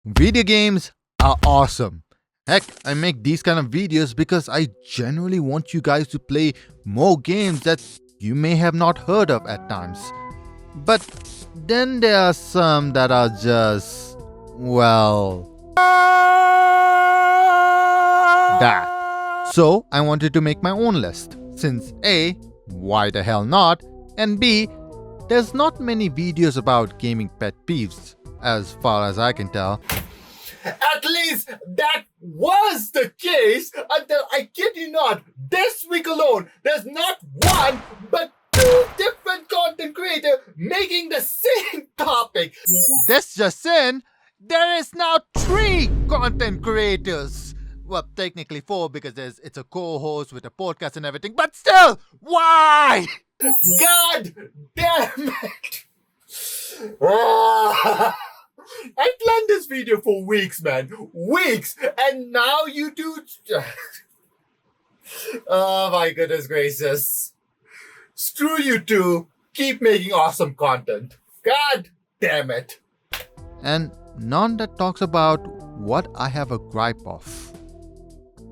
Video games are awesome. Heck, I make these kind of videos because I genuinely want you guys to play more games that you may have not heard of at times. But then there are some that are just, well, that. So I wanted to make my own list. Since A, why the hell not? And B, there's not many videos about gaming pet peeves, as far as I can tell. At least that was the case until, I kid you not, this week alone, there's not one but two different content creators making the same topic. This just in, there is now 3 content creators. Well, technically 4 because it's a co-host with a podcast and everything, but still, why? God damn it! Ah. I planned this video for weeks, man. Weeks! And now you do... Oh my goodness gracious. Screw you two. Keep making awesome content. God damn it. And none that talks about what I have a gripe of.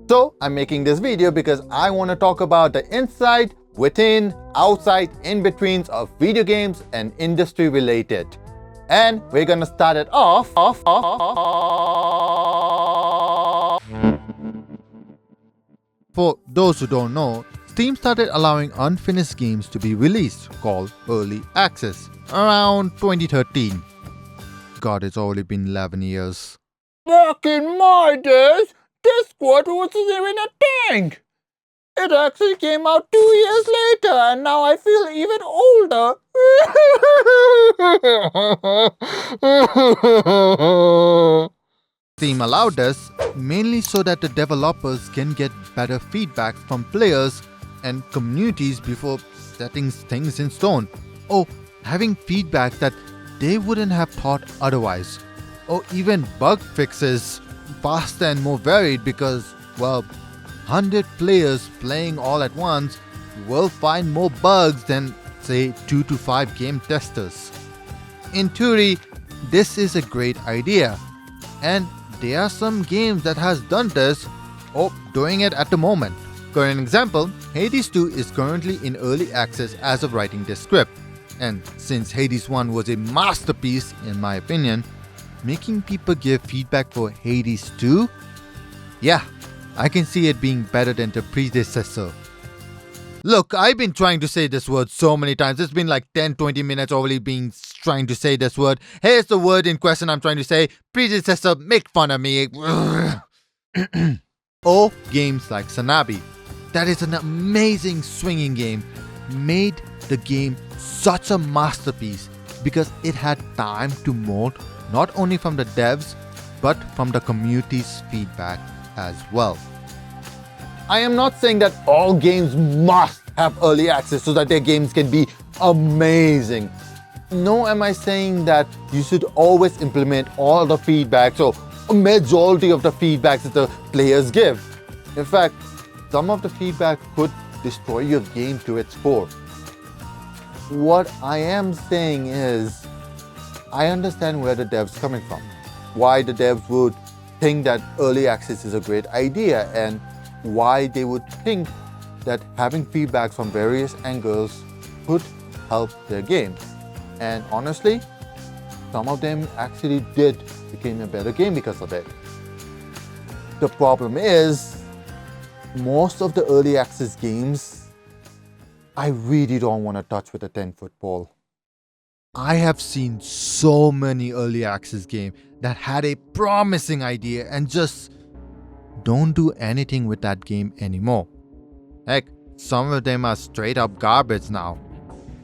So, I'm making this video because I want to talk about the inside, within, outside, in-betweens of video games and industry related. And we're gonna start it off. For those who don't know, Steam started allowing unfinished games to be released, called Early Access, around 2013. God, it's already been 11 years. Back in my days, Discord wasn't even a thing. It actually came out 2 years later, and now I feel even older. Steam allowed this mainly so that the developers can get better feedback from players and communities before setting things in stone, or having feedback that they wouldn't have thought otherwise, or even bug fixes faster and more varied because, well, 100 players playing all at once will find more bugs than, say, 2 to 5 game testers. In theory, this is a great idea, and there are some games that has done this or doing it at the moment. For an example, Hades 2 is currently in early access as of writing this script, and since Hades 1 was a masterpiece in my opinion, making people give feedback for Hades 2? Yeah, I can see it being better than the predecessor. Look, I've been trying to say this word so many times. It's been like 10-20 minutes already being trying to say this word. Here's the word in question I'm trying to say. Predecessor, make fun of me. Or games like Sanabi. That is an amazing swinging game. Made the game such a masterpiece because it had time to mold not only from the devs but from the community's feedback as well. I am not saying that all games must have early access so that their games can be amazing. Nor am I saying that you should always implement all the feedbacks or a majority of the feedbacks that the players give. In fact, some of the feedback could destroy your game to its core. What I am saying is, I understand where the devs coming from. Why the devs would think that early access is a great idea and why they would think that having feedback from various angles could help their games. And honestly, some of them actually did become a better game because of it. The problem is, most of the early access games, I really don't want to touch with a 10-foot pole. I have seen so many early access games that had a promising idea and just don't do anything with that game anymore. Heck, some of them are straight up garbage now.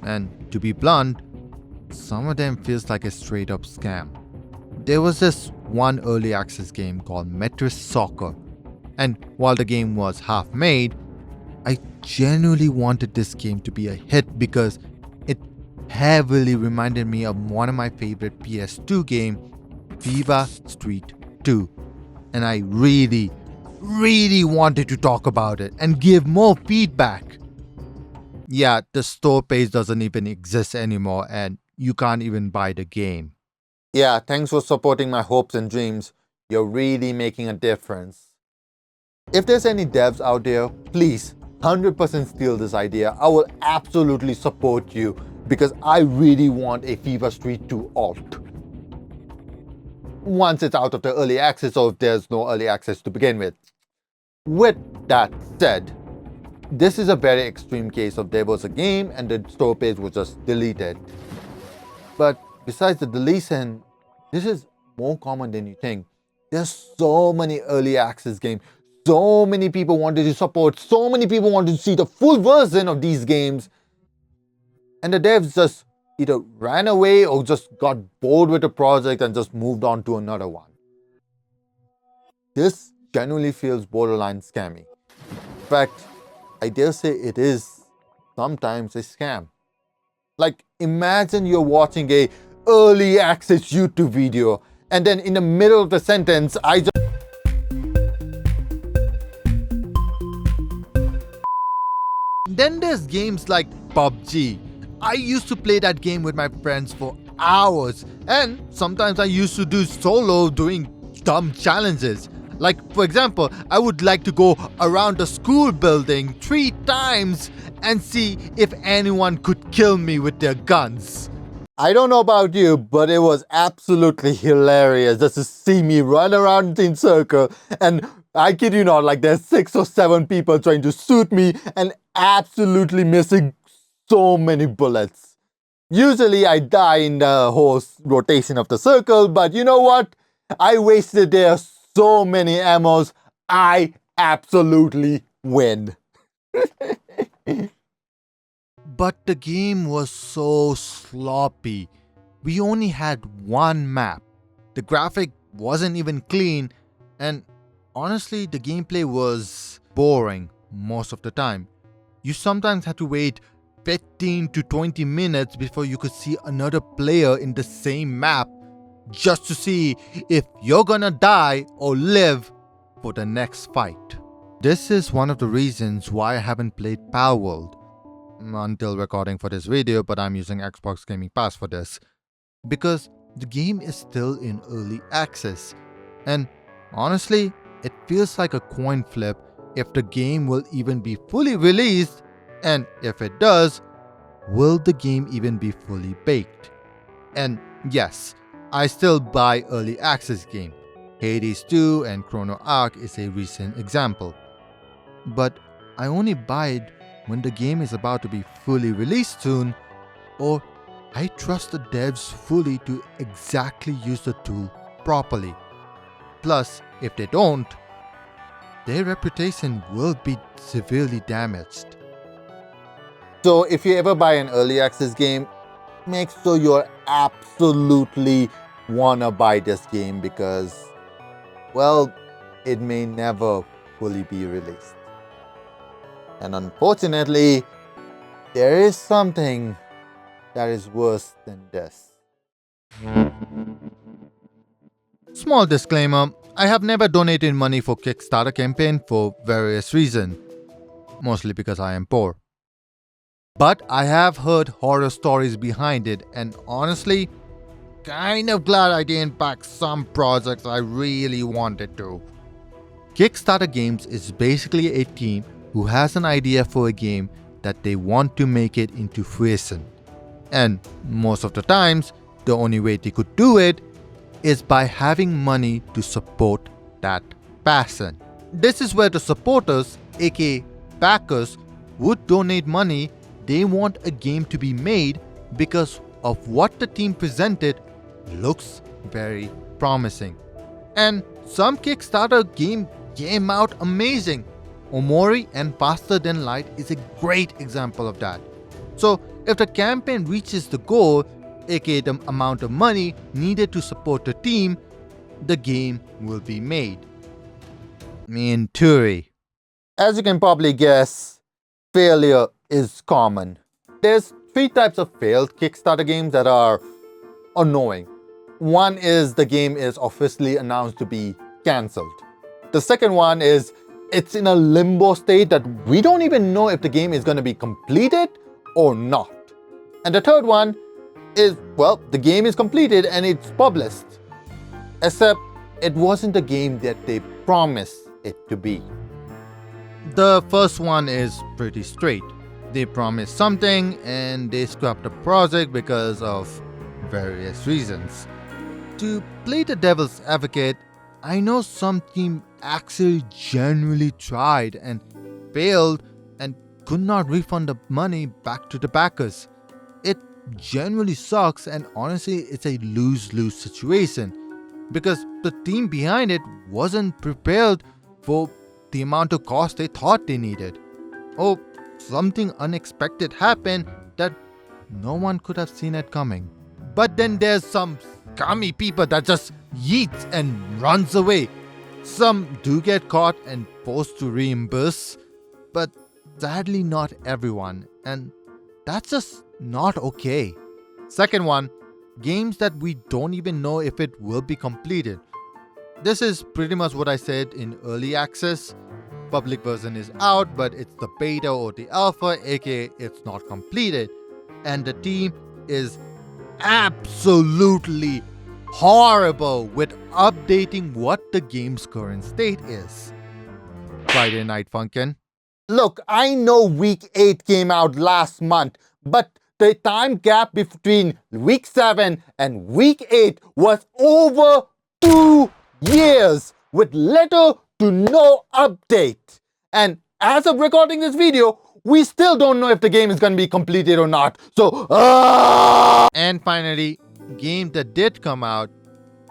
And to be blunt, some of them feels like a straight up scam. There was this one early access game called Metris Soccer, and while the game was half made, I genuinely wanted this game to be a hit because it heavily reminded me of one of my favorite PS2 games, Viva Street 2. And I really wanted to talk about it and give more feedback. Yeah, the store page doesn't even exist anymore and you can't even buy the game. Yeah, thanks for supporting my hopes and dreams. You're really making a difference. If there's any devs out there, please 100% steal this idea. I will absolutely support you because I really want a FIFA Street 2 alt. Once it's out of the early access, or if there's no early access to begin with. With that said, this is a very extreme case of there was a game and the store page was just deleted. But besides the deletion, this is more common than you think. There's so many early access games. So many people wanted to support. So many people wanted to see the full version of these games. And the devs just either ran away or just got bored with the project and just moved on to another one. This genuinely feels borderline scammy. In fact, I dare say it is sometimes a scam. Like, imagine you're watching a early access YouTube video and then in the middle of the sentence, Then there's games like PUBG. I used to play that game with my friends for hours, and sometimes I used to do solo doing dumb challenges. Like, for example, I would like to go around the school building 3 times and see if anyone could kill me with their guns. I don't know about you, but it was absolutely hilarious just to see me run around in circle, and I kid you not, like there's 6 or 7 people trying to shoot me and absolutely missing so many bullets. Usually I die in the whole rotation of the circle, but you know what? I wasted there so many ammos, I absolutely win. But the game was so sloppy. We only had one map. The graphic wasn't even clean, and honestly, the gameplay was boring most of the time. You sometimes had to wait 15 to 20 minutes before you could see another player in the same map just to see if you're gonna die or live for the next fight. This is one of the reasons why I haven't played Palworld until recording for this video, but I'm using Xbox Gaming Pass for this because the game is still in early access, and honestly, it feels like a coin flip if the game will even be fully released, and if it does, will the game even be fully baked? And yes, I still buy early access game. Hades 2 and Chrono Arc is a recent example. But I only buy it when the game is about to be fully released soon, or I trust the devs fully to exactly use the tool properly. Plus, if they don't, their reputation will be severely damaged. So if you ever buy an early access game, make sure you're absolutely wanna buy this game because, well, it may never fully be released. And unfortunately, there is something that is worse than this. Small disclaimer, I have never donated money for Kickstarter campaign for various reasons, mostly because I am poor. But I have heard horror stories behind it, and honestly, kind of glad I didn't back some projects I really wanted to. Kickstarter Games is basically a team who has an idea for a game that they want to make it into fruition. And most of the times, the only way they could do it is by having money to support that passion. This is where the supporters, aka backers, would donate money. They want a game to be made because of what the team presented looks very promising. And some Kickstarter game came out amazing. Omori and Faster Than Light is a great example of that. So if the campaign reaches the goal, aka the amount of money needed to support the team, the game will be made. In theory. As you can probably guess, failure is common. There's 3 types of failed Kickstarter games that are annoying. One is the game is officially announced to be cancelled. The second one is it's in a limbo state that we don't even know if the game is going to be completed or not. And the third one is, well, the game is completed and it's published. Except it wasn't the game that they promised it to be. The first one is pretty straight. They promised something and they scrapped the project because of various reasons. To play the devil's advocate, I know some team actually genuinely tried and failed and could not refund the money back to the backers. It genuinely sucks, and honestly it's a lose-lose situation because the team behind it wasn't prepared for the amount of cost they thought they needed. Or something unexpected happened that no one could have seen it coming. But then there's some scummy people that just yeets and runs away. Some do get caught and forced to reimburse, but sadly not everyone, and that's just not okay. Second one, games that we don't even know if it will be completed. This is pretty much what I said in early access. Public version is out, but it's the beta or the alpha, aka it's not completed. And the team is absolutely horrible with updating what the game's current state is. Friday Night Funkin'. Look, I know week 8 came out last month, but the time gap between week 7 and week 8 was over 2 years with little to no update. And as of recording this video, we still don't know if the game is going to be completed or not. So, And finally, game that did come out,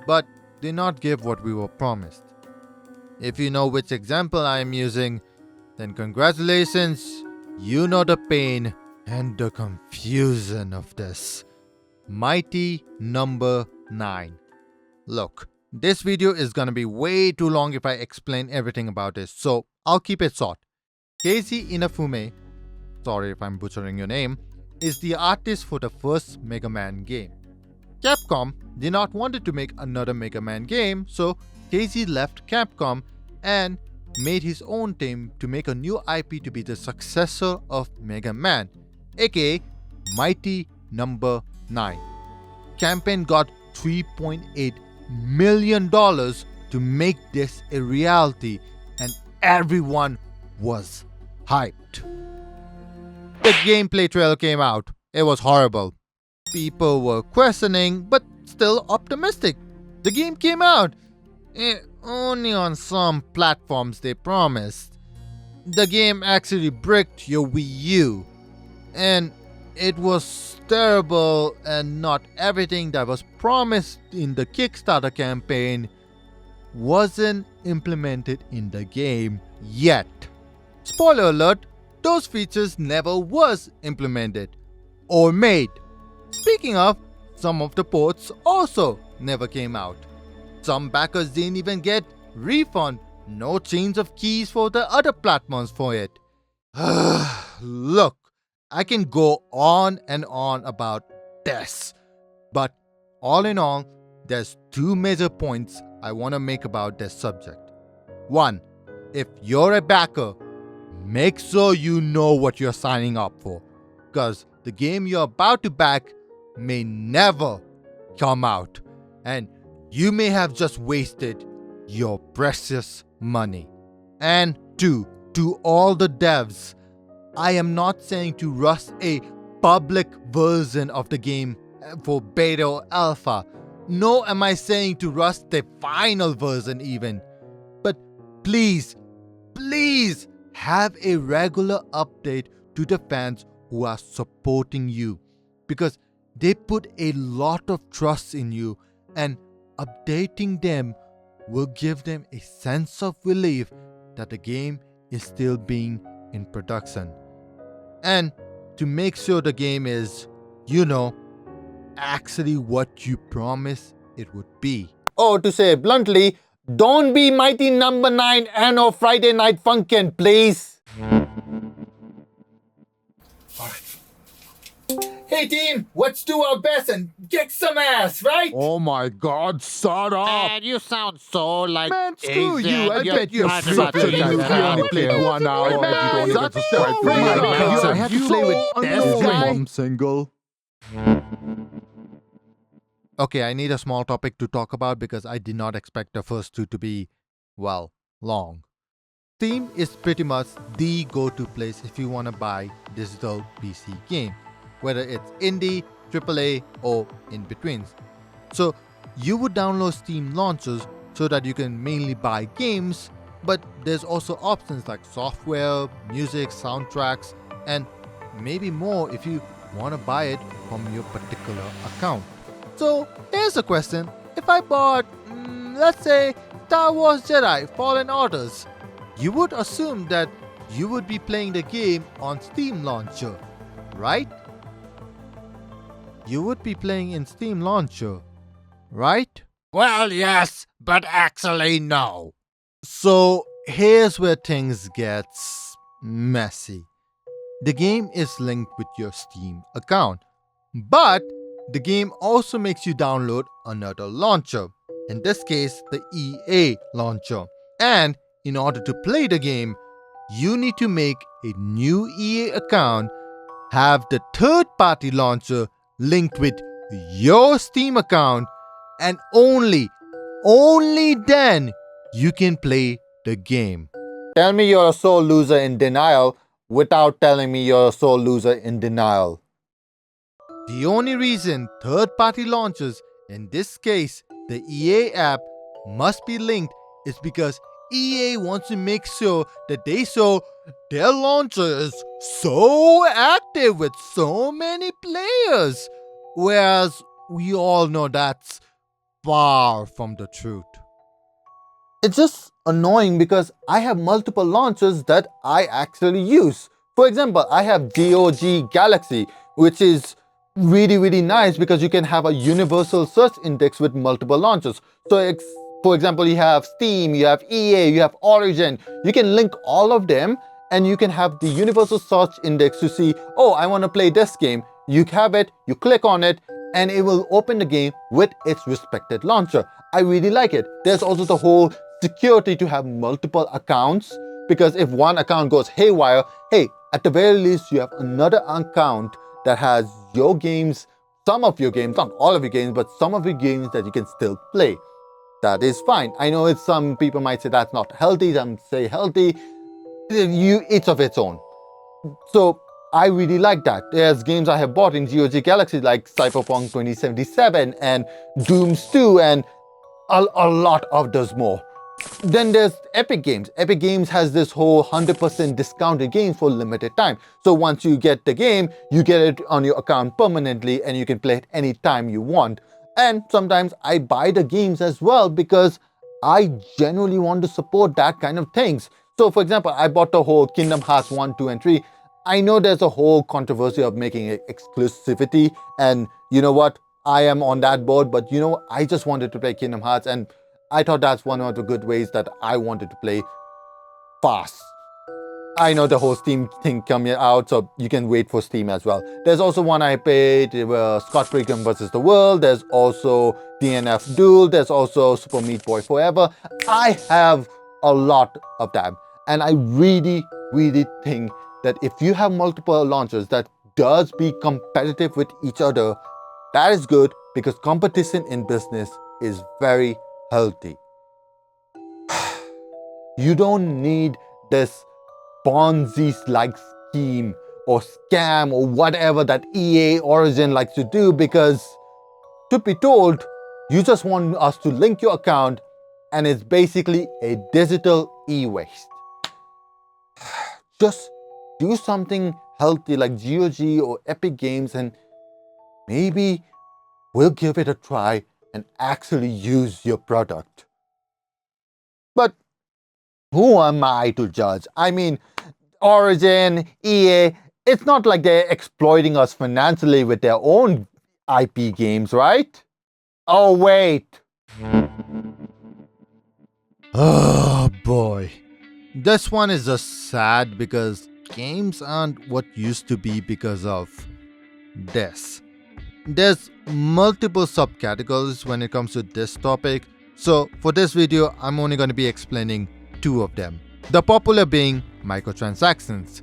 but did not give what we were promised. If you know which example I am using, then congratulations, you know the pain and the confusion of this. Mighty number 9. Look, this video is gonna be way too long if I explain everything about this, so I'll keep it short. Casey Inafume, sorry if I'm butchering your name, is the artist for the first Mega Man game. Capcom did not want to make another Mega Man game, so Casey left Capcom and made his own team to make a new IP to be the successor of Mega Man, aka Mighty Number 9. Campaign got $3.8 million to make this a reality, and everyone was hyped. The gameplay trailer came out. It was horrible. People were questioning, but still optimistic. The game came out. Only on some platforms they promised. The game actually bricked your Wii U. And it was terrible, and not everything that was promised in the Kickstarter campaign wasn't implemented in the game yet. Spoiler alert, those features never was implemented or made. Speaking of, some of the ports also never came out. Some backers didn't even get refund, no change of keys for the other platforms for it. Look, I can go on and on about this, but all in all, there's 2 major points I want to make about this subject. 1, if you're a backer, make sure you know what you're signing up for, because the game you're about to back may never come out, and you may have just wasted your precious money. And 2, to all the devs, I am not saying to rush a public version of the game for beta or alpha. Nor am I saying to rush the final version even. But please, please have a regular update to the fans who are supporting you, because they put a lot of trust in you, and updating them will give them a sense of relief that the game is still being in production. And to make sure the game is, actually what you promised it would be. or to say bluntly, don't be Mighty Number 9 and or Friday Night Funkin', please. Hey team, let's do our best and kick some ass, right? Oh my god, shut up! Man, you sound so like Man, screw Asian. you! I bet you're not such about a to loser. use You that. only played 1 hour and you don't even Shut subscribe to your my mouth. I have to play with You this guy. guy. I'm single. Okay, I need a small topic to talk about because I did not expect the first two to be, well, long. Steam is pretty much the go-to place if you want to buy digital PC game, whether it's indie, AAA, or in betweens. So you would download Steam launchers so that you can mainly buy games, but there's also options like software, music, soundtracks, and maybe more if you want to buy it from your particular account. So here's a question. If I bought, let's say, Star Wars Jedi Fallen Orders, you would assume that you would be playing the game on Steam Launcher, right? You would be playing in Steam Launcher, right? Well, yes, but actually no. So here's where things gets messy. The game is linked with your Steam account, but the game also makes you download another launcher, in this case the EA launcher. And in order to play the game, you need to make a new EA account, have the third-party launcher linked with your Steam account, and only then you can play the game. Tell me you're a sore loser in denial without telling me you're a sore loser in denial. The only reason third-party launchers, in this case the EA app, must be linked is because EA wants to make sure that they show their launcher is so active with so many players, whereas we all know that's far from the truth. It's just annoying because I have multiple launchers that I actually use. For example, I have GOG Galaxy, which is really nice because you can have a universal search index with multiple launchers. So for example, you have Steam, you have EA, you have Origin. You can link all of them and you can have the universal search index to see, oh, I want to play this game. You have it, you click on it, and it will open the game with its respected launcher. I really like it. There's also the whole security to have multiple accounts, because if one account goes haywire, hey, at the very least you have another account that has your games, some of your games, not all of your games, but some of your games that you can still play. That is fine. I know some people might say that's not healthy, some say healthy. Each of its own. So I really like that. There's games I have bought in GOG Galaxy like Cyberpunk 2077 and Dooms 2 and a lot of those more. Then there's Epic Games. Epic Games has this whole 100% discounted games for limited time. So once you get the game, you get it on your account permanently and you can play it anytime you want. And sometimes I buy the games as well because I genuinely want to support that kind of things. So for example, I bought the whole Kingdom Hearts 1, 2 and 3. I know there's a whole controversy of making it exclusivity, and you know what? I am on that board, but you know, I just wanted to play Kingdom Hearts and I thought that's one of the good ways that I wanted to play fast. I know the whole Steam thing coming out, so you can wait for Steam as well. There's also one I played, Scott Pilgrim vs. the World. There's also DNF Duel. There's also Super Meat Boy Forever. I have a lot of them. And I really think that if you have multiple launchers that does be competitive with each other, that is good because competition in business is very healthy. You don't need this Ponzi-like scheme or scam or whatever that EA Origin likes to do, because to be told, you just want us to link your account and it's basically a digital e-waste. Just do something healthy like GOG or Epic Games and maybe we'll give it a try and actually use your product. But who am I to judge? I mean, Origin, EA, it's not like they're exploiting us financially with their own IP games, right? Oh, wait. Oh boy. This one is just sad because games aren't what used to be because of this. There's multiple subcategories when it comes to this topic, so for this video I'm only going to be explaining two of them. The popular being microtransactions.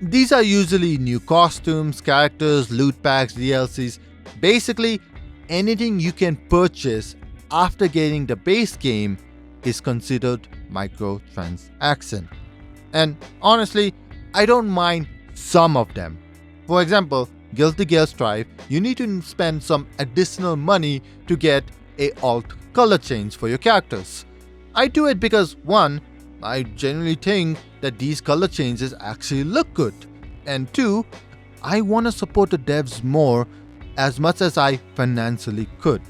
These are usually new costumes, characters, loot packs, DLCs, basically anything you can purchase after getting the base game is considered microtransaction. And honestly, I don't mind some of them. For example, Guilty Gear Strive, you need to spend some additional money to get a alt color change for your characters. I do it because 1, I generally think that these color changes actually look good, and 2, I want to support the devs more as much as I financially could.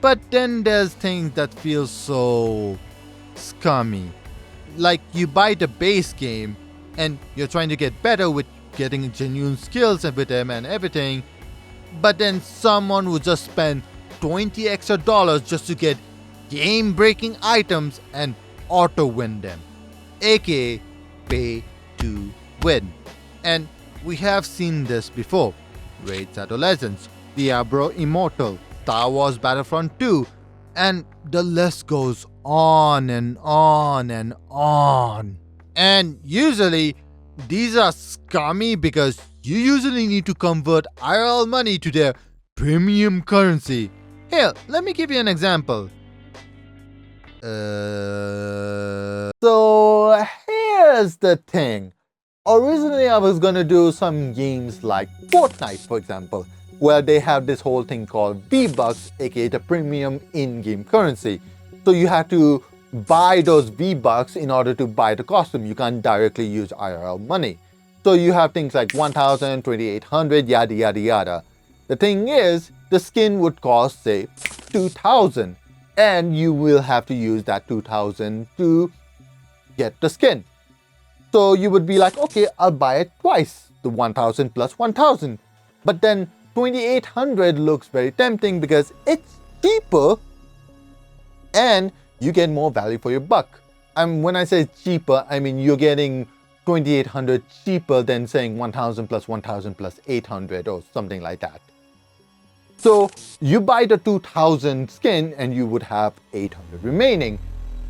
But then there's things that feel so scummy. Like you buy the base game and you're trying to get better with getting genuine skills with them and everything, but then someone would just spend $20 extra just to get game-breaking items and auto-win them, aka pay to win. And we have seen this before. Raid Shadow Legends, Diablo Immortal, Star Wars Battlefront 2, and the list goes on and on and on. And usually, these are scummy because you usually need to convert IRL money to their premium currency. Here, let me give you an example. So here's the thing. Originally, I was gonna do some games like Fortnite, for example, where they have this whole thing called V-Bucks, aka the premium in-game currency. So you have to buy those V-Bucks in order to buy the costume. You can't directly use IRL money. So you have things like 1,000, 2,800, yada yada yada. The thing is, the skin would cost, say, 2,000, and you will have to use that 2,000 to get the skin. So you would be like, okay, I'll buy it twice, the 1,000 plus 1,000. But then 2,800 looks very tempting because it's cheaper and you get more value for your buck. And when I say cheaper, I mean you're getting 2,800 cheaper than saying 1,000 plus 1,000 plus 800 or something like that. So you buy the 2,000 skin and you would have 800 remaining.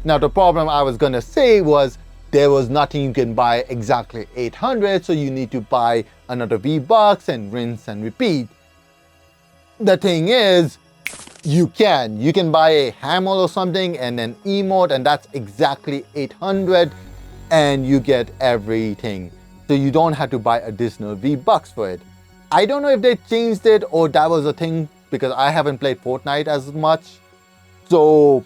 Now the problem I was gonna say was there was nothing you can buy exactly 800, so you need to buy another V-Bucks and rinse and repeat. The thing is, you can buy a Hamel or something and an emote, and that's exactly 800, and you get everything. So you don't have to buy additional V-Bucks for it. I don't know if they changed it or that was a thing because I haven't played Fortnite as much. So,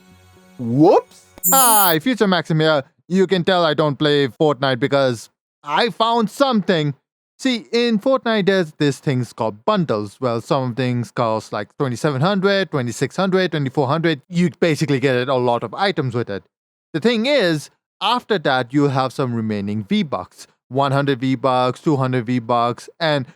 whoops. Hi, Future Maxim here. You can tell I don't play Fortnite because I found something. See, in Fortnite, there's these things called bundles. Well, some things cost like 2,700, 2,600, 2,400. You basically get a lot of items with it. The thing is, after that, you have some remaining V-Bucks. 100 V-Bucks, 200 V-Bucks. And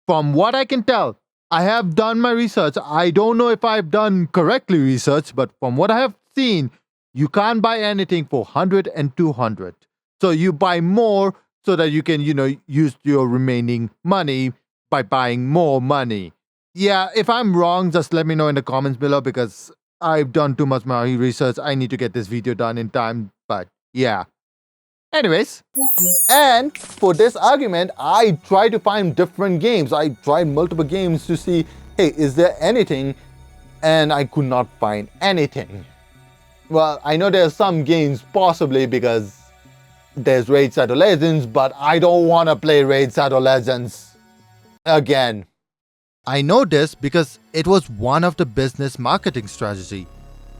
from what I can tell, I have done my research. I don't know if I've done correctly research, but from what I have seen, you can't buy anything for 100 and 200. So you buy more so that you can, use your remaining money by buying more money. Yeah, if I'm wrong, just let me know in the comments below because I've done too much my research. I need to get this video done in time, but yeah. Anyways. And for this argument, I tried to find different games. I tried multiple games to see, hey, is there anything? And I could not find anything. Well, I know there's some games possibly because there's Raid Shadow Legends, but I don't want to play Raid Shadow Legends again. I know this because it was one of the business marketing strategy,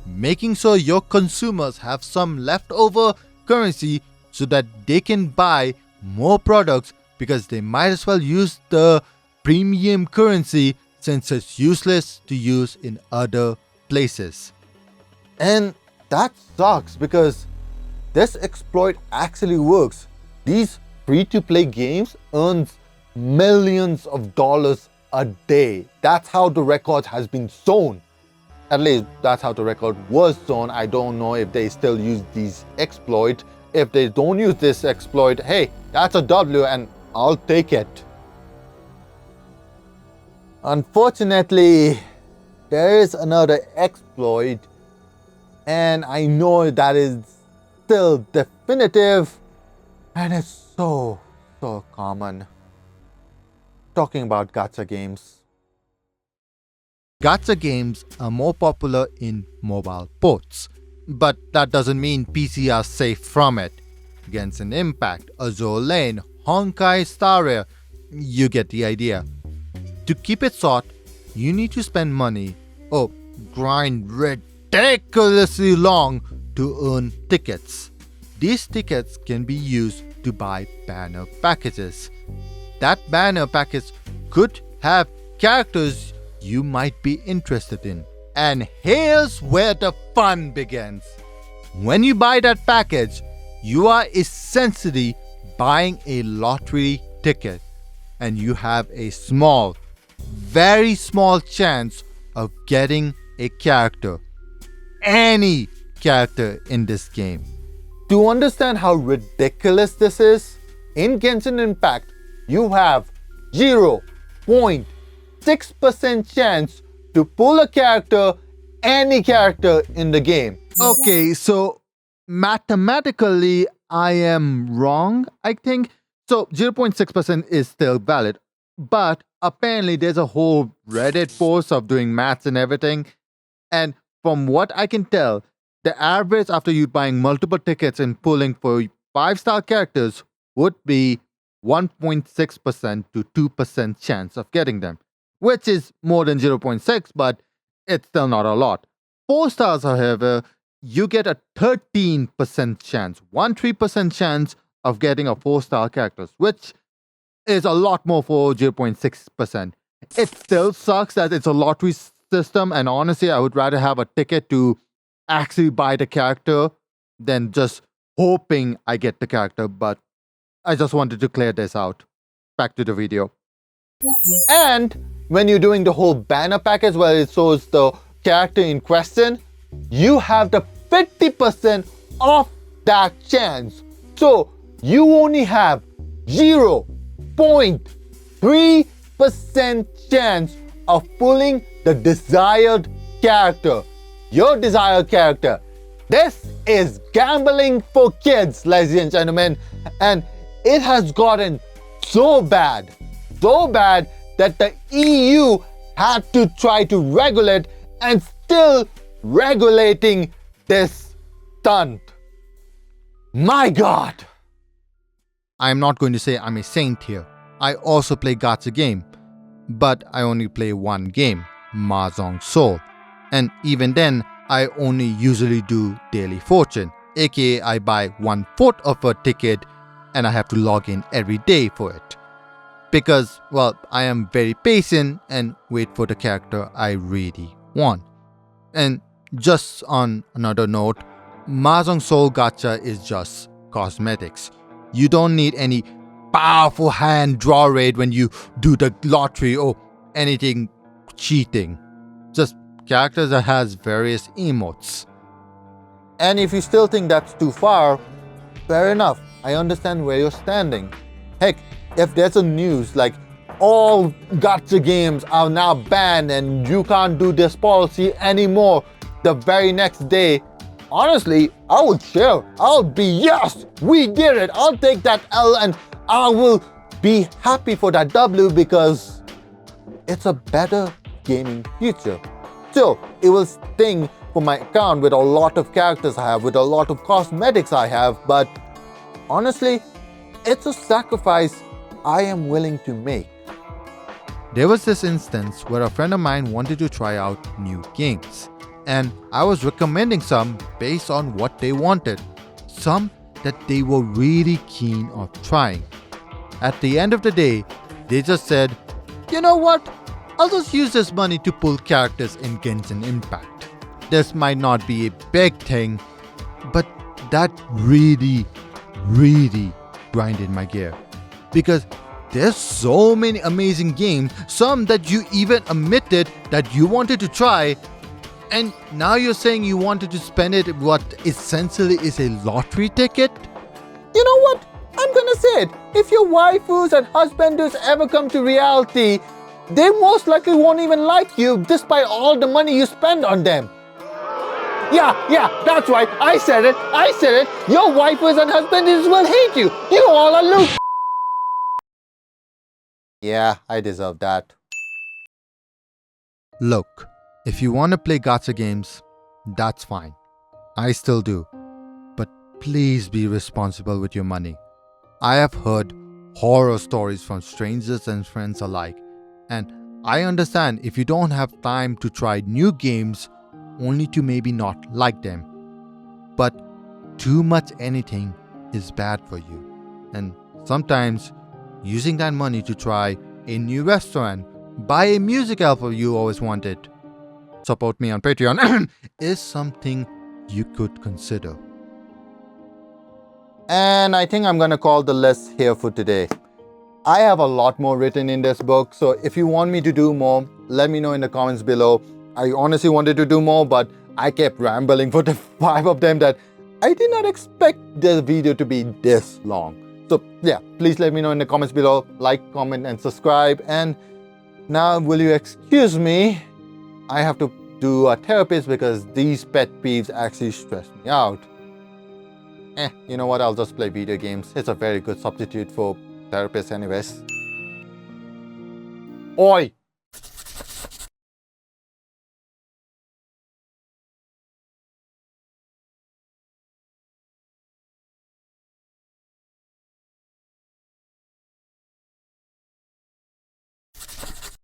making sure your consumers have some leftover currency so that they can buy more products because they might as well use the premium currency since it's useless to use in other places. And that sucks because this exploit actually works. These free-to-play games earns millions of dollars a day. That's how the record has been shown. At least that's how the record was shown. I don't know if they still use these exploit. If they don't use this exploit, hey, that's a W and I'll take it. Unfortunately, there is another exploit and I know that is still definitive and it's so common. Talking about gacha games. Gacha games are more popular in mobile ports, but that doesn't mean PC are safe from it. Genshin Impact, Azure Lane, Honkai Star Rail, you get the idea. To keep it short, you need to spend money or grind ridiculously long to earn tickets. These tickets can be used to buy banner packages. That banner package could have characters you might be interested in. And here's where the fun begins. When you buy that package, you are essentially buying a lottery ticket, and you have a small, very small chance of getting a character. Any character in this game. To understand how ridiculous this is, in Genshin Impact, you have 0.6% chance to pull a character, any character in the game. Okay, so mathematically, I am wrong, I think. So 0.6% is still valid. But apparently, there's a whole Reddit post of doing maths and everything. And from what I can tell, the average after you buying multiple tickets and pulling for 5-star characters would be 1.6% to 2% chance of getting them, which is more than 0.6, but it's still not a lot. 4 stars, however, you get a 13% chance, 13% chance of getting a 4-star characters, which is a lot more for 0.6%. It still sucks that it's a lottery system, and honestly, I would rather have a ticket to actually buy the character than just hoping I get the character, but I just wanted to clear this out. Back to the video. And when you're doing the whole banner package where it shows the character in question, you have the 50% of that chance. So you only have 0.3% chance of pulling the desired character. Your desired character. This is gambling for kids, ladies and gentlemen. And it has gotten so bad that the EU had to try to regulate and still regulating this stunt. My God! I'm not going to say I'm a saint here. I also play gacha game, but I only play one game, Mahjong Soul. And even then, I only usually do daily fortune, aka I buy 1/4 of a ticket and I have to log in every day for it. Because, well, I am very patient and wait for the character I really want. And just on another note, Mahjong Soul Gacha is just cosmetics. You don't need any powerful hand draw rate when you do the lottery or anything cheating. Just characters that has various emotes. And if you still think that's too far, fair enough. I understand where you're standing. Heck, if there's a news like all gacha games are now banned and you can't do this policy anymore the very next day, honestly, I would cheer. I'll be, yes, we did it. I'll take that L and I will be happy for that W because it's a better gaming future. So it will sting for my account with a lot of characters I have, with a lot of cosmetics I have, but honestly, it's a sacrifice I am willing to make. There was this instance where a friend of mine wanted to try out new games, and I was recommending some based on what they wanted, some that they were really keen on trying. At the end of the day, they just said, you know what? I'll just use this money to pull characters in Genshin Impact. This might not be a big thing, but that really grinded my gear. Because there's so many amazing games, some that you even admitted that you wanted to try, and now you're saying you wanted to spend it what essentially is a lottery ticket? You know what? I'm gonna say it. If your waifus and husbanders ever come to reality, they most likely won't even like you despite all the money you spend on them. Yeah, that's right. I said it. Your waifus and husbanders will hate you. You all are losers. Yeah, I deserve that. Look, if you want to play gacha games, that's fine. I still do. But please be responsible with your money. I have heard horror stories from strangers and friends alike, and I understand if you don't have time to try new games only to maybe not like them. But too much anything is bad for you. And sometimes using that money to try a new restaurant, buy a music album you always wanted, support me on Patreon is something you could consider. And I think I'm gonna call the list here for today. I have a lot more written in this book, so if you want me to do more, let me know in the comments below. I honestly wanted to do more, but I kept rambling for the 5 of them that I did not expect the video to be this long. So yeah, please let me know in the comments below. Like, comment, and subscribe. And now will you excuse me? I have to do a therapist because these pet peeves actually stress me out. You know what? I'll just play video games. It's a very good substitute for therapists anyways. Oi!